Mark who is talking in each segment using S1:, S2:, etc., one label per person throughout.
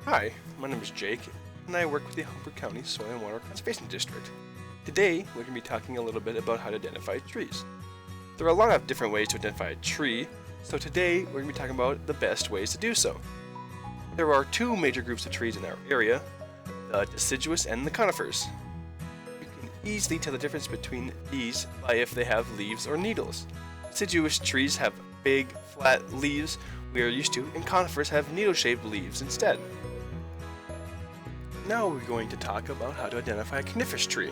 S1: Hi, my name is Jake, and I work with the Humber County Soil and Water Conservation District. Today, we're going to be talking a little bit about how to identify trees. There are a lot of different ways to identify a tree, so today we're going to be talking about the best ways to do so. There are two major groups of trees in our area, the deciduous and the conifers. You can easily tell the difference between these by if they have leaves or needles. Deciduous trees have big, flat leaves we are used to, and conifers have needle-shaped leaves instead. Now we're going to talk about how to identify a coniferous tree.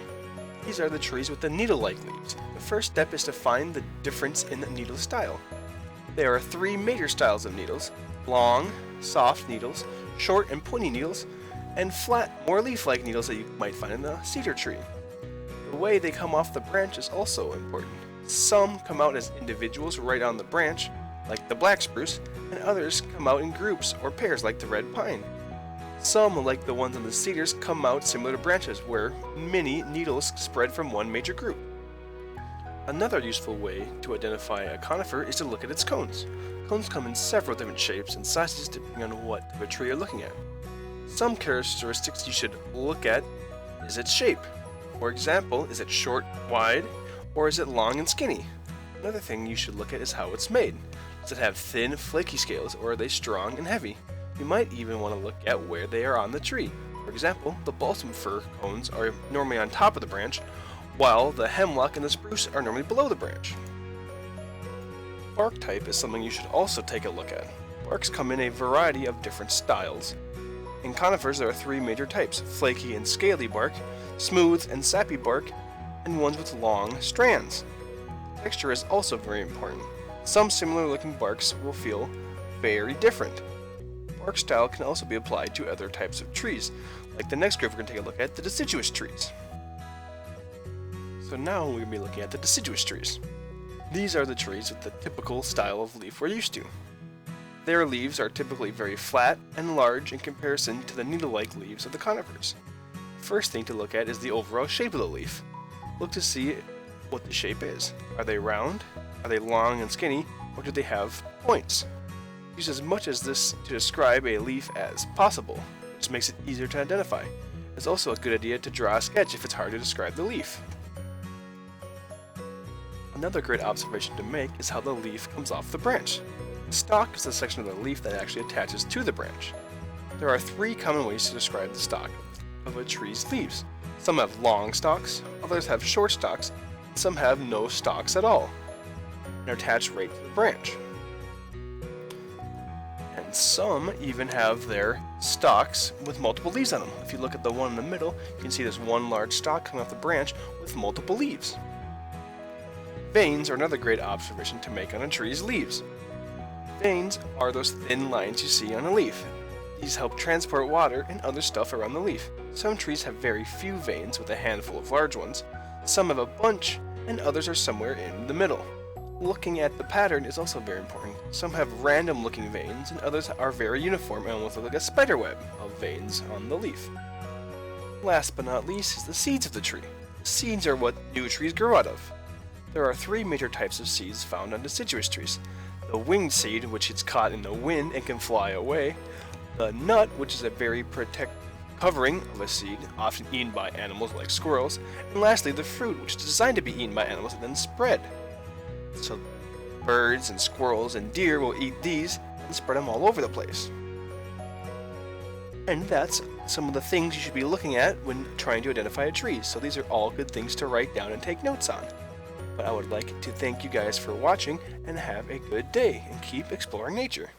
S1: These are the trees with the needle-like leaves. The first step is to find the difference in the needle style. There are three major styles of needles: long, soft needles, short and pointy needles, and flat, more leaf-like needles that you might find in a cedar tree. The way they come off the branch is also important. Some come out as individuals right on the branch, like the black spruce, and others come out in groups or pairs like the red pine. Some, like the ones on the cedars, come out similar to branches where many needles spread from one major group. Another useful way to identify a conifer is to look at its cones. Cones come in several different shapes and sizes depending on what type of tree you're looking at. Some characteristics you should look at is its shape. For example, is it short, wide, or is it long and skinny? Another thing you should look at is how it's made. Does it have thin, flaky scales, or are they strong and heavy? You might even want to look at where they are on the tree. For example, the balsam fir cones are normally on top of the branch, while the hemlock and the spruce are normally below the branch. Bark type is something you should also take a look at. Barks come in a variety of different styles. In conifers, there are three major types: flaky and scaly bark, smooth and sappy bark, and ones with long strands. Texture is also very important. Some similar looking barks will feel very different. Bark style can also be applied to other types of trees, like the next group we're going to take a look at, the deciduous trees. So now we're going to be looking at the deciduous trees. These are the trees with the typical style of leaf we're used to. Their leaves are typically very flat and large in comparison to the needle-like leaves of the conifers. First thing to look at is the overall shape of the leaf. Look to see what the shape is. Are they round? Are they long and skinny? Or do they have points? Use as much as this to describe a leaf as possible, which makes it easier to identify. It's also a good idea to draw a sketch if it's hard to describe the leaf. Another great observation to make is how the leaf comes off the branch. The stalk is the section of the leaf that actually attaches to the branch. There are three common ways to describe the stalk of a tree's leaves. Some have long stalks, others have short stalks, and some have no stalks at all, and are attached right to the branch. And some even have their stalks with multiple leaves on them. If you look at the one in the middle, you can see there's one large stalk coming off the branch with multiple leaves. Veins are another great observation to make on a tree's leaves. Veins are those thin lines you see on a leaf. These help transport water and other stuff around the leaf. Some trees have very few veins with a handful of large ones. Some have a bunch, and others are somewhere in the middle. Looking at the pattern is also very important. Some have random looking veins, and others are very uniform and almost look like a spider web of veins on the leaf. Last but not least is the seeds of the tree. The seeds are what new trees grow out of. There are three major types of seeds found on deciduous trees: the winged seed, which is caught in the wind and can fly away; the nut, which is a very protective covering of a seed, often eaten by animals like squirrels; and lastly, the fruit, which is designed to be eaten by animals and then spread. So birds and squirrels and deer will eat these and spread them all over the place. And that's some of the things you should be looking at when trying to identify a tree. So these are all good things to write down and take notes on. But I would like to thank you guys for watching, and have a good day, and keep exploring nature.